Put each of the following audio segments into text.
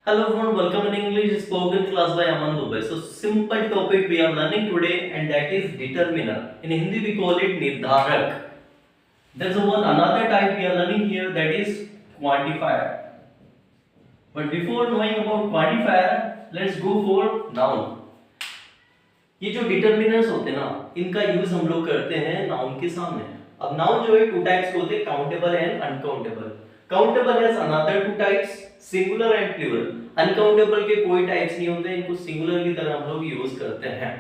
Hello everyone, welcome in English spoken class by Aman Dubai. So simple topic we are learning today and that is determiner. In Hindi we call it nirdarak. There's one another type we are learning here that is quantifier. But before knowing about quantifier, let's go for noun. ये जो determiners होते हैं ना, इनका use हम लोग करते हैं नाउन के सामने. अब नाउन जो है टू टाइप्स के होते हैं, countable and uncountable. Countable has another two types, singular and plural. Uncountable के कोई टाइप्स नहीं होते, इनको सिंगुलर की तरह हम लोग यूज करते हैं.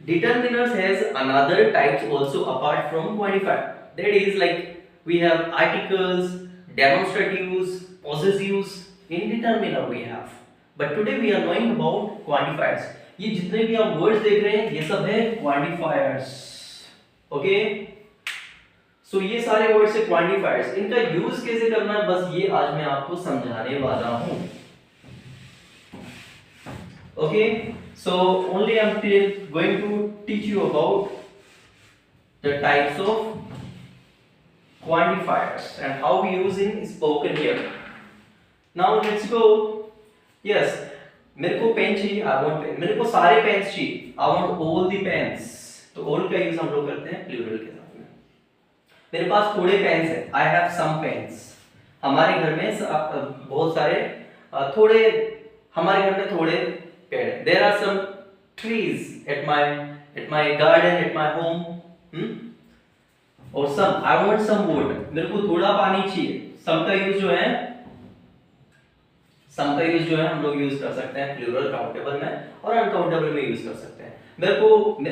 Determiners has another types also apart from quantifier. That is like we have articles, demonstratives, possessives. In determiner we have. But today we are knowing about quantifiers. ये जितने भी आप वर्ड्स देख रहे हैं ये सब है क्वांटिफायर्स. ओके, सो ये सारे वर्ड्स है क्वांटिफायर्स. इनका यूज कैसे करना है बस ये आज मैं आपको समझाने वाला हूं. Okay, so only I am going to teach you about the types of quantifiers and how we use in spoken here. Now let's go. Yes, मेरे को पेन चाहिए, आई वांट पेन. मेरे को सारे पेन्स चाहिए, I want all the pens. तो all का use हम लोग करते हैं प्लूरल के साथ में. मेरे पास थोड़े पेन्स है, आई हैव सम पेन्स. हमारे घर में बहुत सारे थोड़े, हमारे घर में थोड़े पेड़. There are some trees at my garden, at my home. और some, I want some water. मेरे को थोड़ा पानी चाहिए. सम का यूज जो है, सम का यूज जो है हम लोग यूज कर सकते हैं प्लूरल काउंटेबल में और अनकाउंटेबल में यूज कर सकते हैं. मेरे को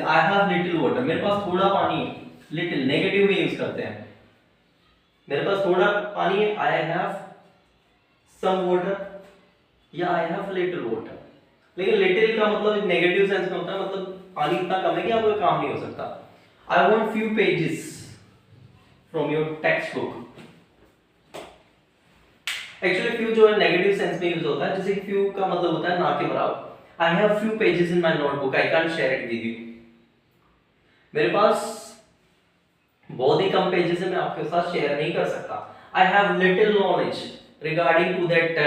आई हैव लिटिल वाटर, मेरे पास थोड़ा पानी है. लिटिल नेगेटिव में यूज करते हैं. मेरे पास थोड़ा पानी है, आई हैव सम वाटर या आई हैव लिटिल वाटर. लेकिन लिटिल का मतलब एक नेगेटिव सेंस में होता है, मतलब पानी इतना कम है कि आपका काम नहीं हो सकता. I want few pages from your text book. Actually few जो है नेगेटिव सेंस में यूज होता है, जैसे फ्यू का मतलब होता है ना के बराबर. I have few pages in my notebook, I can't share it with you. मेरे पास बहुत ही कम पेजेस है, मैं आपके साथ शेयर नहीं कर सकता. I have little knowledge regarding to that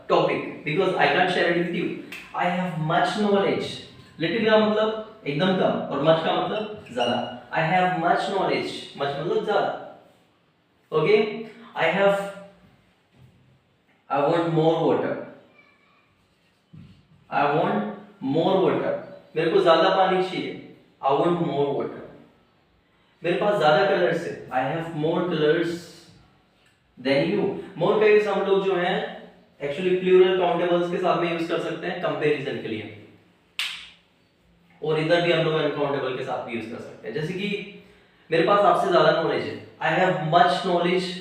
topic because I can't share it with you. I have much knowledge. Little का मतलब एकदम कम और मच का मतलब ज्यादा. I have much knowledge, much मतलब ज्यादा. Okay, I have, I want more water. I want more water. मेरे को ज्यादा पानी चाहिए. I want more water. मेरे पास ज्यादा कलर्स है. I have more colors than you. More का यूज हम लोग जो है एक्चुअली प्लूरल काउंटेबल्स के साथ में यूज कर सकते हैं कंपैरिजन के लिए. और इधर भी हम लोग अनकाउंटेबल के साथ भी यूज कर सकते हैं. जैसे कि मेरे पास आपसे ज्यादा नॉलेज है. I have much knowledge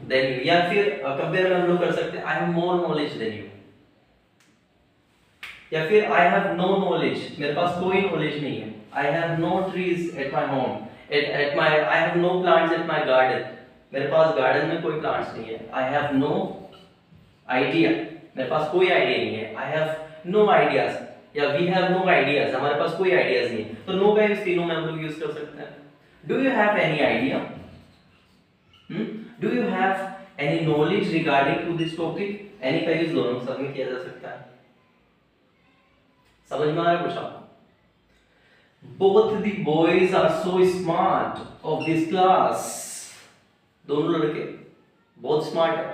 than you. या फिर कंपेयर हम लोग कर सकते हैं I have more knowledge than you. या फिर आई हैव नो नॉलेज, मेरे पास कोई नॉलेज नहीं है. I have no trees at my home, at my, I have no plants at my garden. मेरे पास गार्डन में कोई प्लांट्स नहीं है. आई हैव नो आइडिया, मेरे पास कोई आइडिया नहीं है. आई हैव नो आइडियाज या वी हैव नो आइडियाज, हमारे पास कोई आइडियाज नहीं है. तो नो का यूज तीनों में हम लोग यूज कर सकते हैं. Do you have any idea? Do you have any knowledge regarding to this topic? Any का यूज दोनों सब में किया जा सकता है. समझ में आ रहा है कुछ आपको? Both the boys are so smart of this class. दोनों लड़के बहुत स्मार्ट है.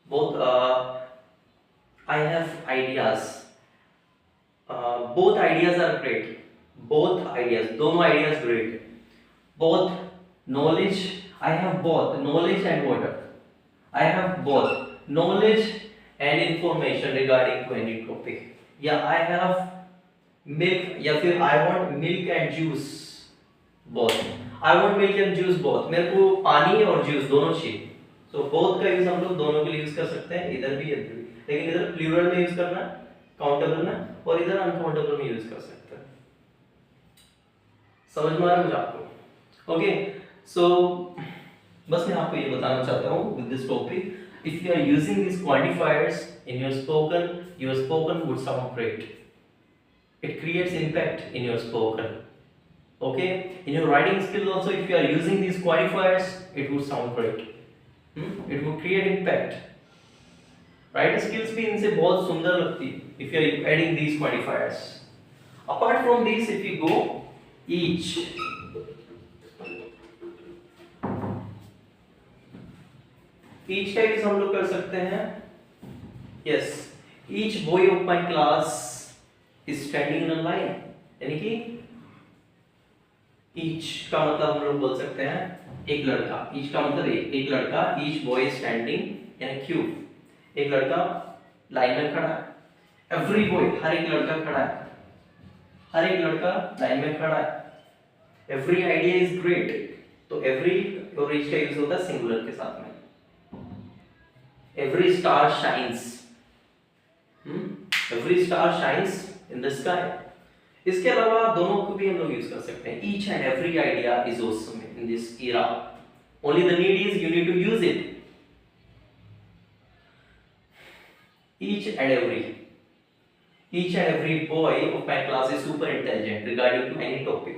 both I have ideas. Both ideas are great. Both ideas, दोनों ideas great. Both knowledge, I have both knowledge and water. I have both knowledge and information regarding to any topic. Yeah, I have milk या फिर I want milk and juice both. I want milk and juice both. मेरे को पानी और juice दोनों चाहिए. So both का use हम लोग दोनों के लिए यूज कर सकते हैं, इधर भी इधर भी. लेकिन इधर प्लूरल में यूज करना है, काउंटेबल में, और इधर अनकाउंटेबल में यूज कर सकते हैं. समझ में आ रहा है मुझे आपको? ओके, सो बस मैं आपको ये बताना चाहता हूँ विद दिस टॉपिक. If you are using this quantifiers in your spoken would sound great. It creates impact in your spoken. Okay, in your writing skills also, if you are using these qualifiers, it would sound great. It would create impact. Right? Skills भी इनसे बहुत सुंदर लगती है if you are adding these quantifiers. Apart from this, if you go each, each का use हम लोग कर सकते हैं. Yes, each boy of my class is standing in a line. यानी कि each का मतलब हम लोग बोल सकते हैं एक लड़का. each का मतलब एक लड़का. each boy is standing यानी क्यूब. एक लड़का लाइन में खड़ा है. every boy हर एक लड़का खड़ा है. हर एक लड़का लाइन में खड़ा है. every idea is great. तो every और each का यूज होता है सिंगुलर के साथ में. every star shines. every star shines in the sky. इसके अलावा दोनों को भी हम लोग यूज कर सकते हैं. each and every idea is awesome in this era. Only the need is you need to use it. Each and every boy of my class is super intelligent regarding to any topic.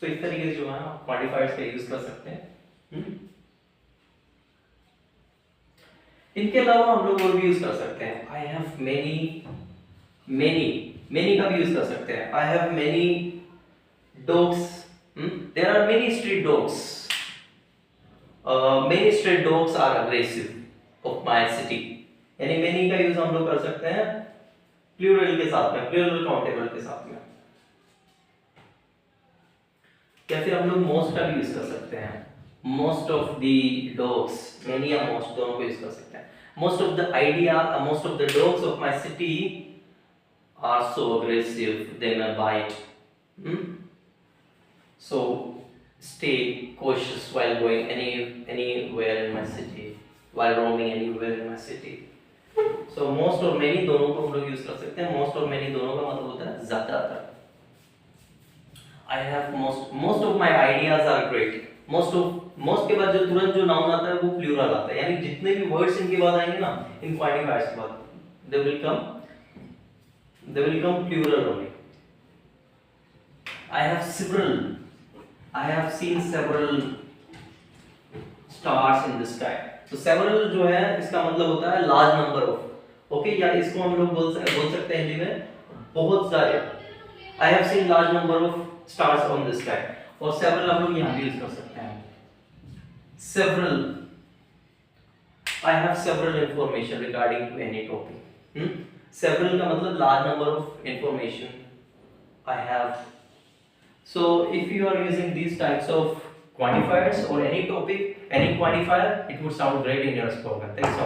So इस तरीके से जो है quantifiers का use कर सकते हैं. इनके अलावा हम लोग और भी यूज कर सकते हैं. I have many का भी यूज कर सकते हैं. I have many dogs. There are many street dogs. Many street dogs are aggressive of my city. यानी many का यूज हम लोग कर सकते हैं प्लूरल के साथ में, प्लूरल काउंटेबल के साथ में. या फिर हम लोग most का भी यूज कर सकते हैं. Most of the dogs, many या most दोनों को यूज कर सकते हैं. Most of the dogs of my city are so aggressive, they may bite. So stay cautious while going anywhere in my city, while roaming anywhere in my city. So most और many दोनों को हम लोग use कर सकते हैं. most और many दोनों का मतलब होता है ज्यादातर. I have most of my ideas are great. most के बाद जो तुरंत जो नाउन आता है वो प्लूरल आता है. यानी जितने भी वर्ड्स इनके बाद आएंगे ना इन क्वांटिफायर्स के बाद they will come plural only. I have seen several stars in the sky. तो several जो है इसका मतलब होता है large number of. ओके, या इसको हम लोग बोल सकते हैं हिंदी में बहुत सारे. I have seen large number of stars on the sky. और several हम लोग यहाँ भी यूज कर सकते हैं. Several. I have several information regarding to any topic. Several का मतलब large number of information I have. So if you are using these types of quantifiers or any topic, any quantifier, it would sound great in your spoken. Thanks so much.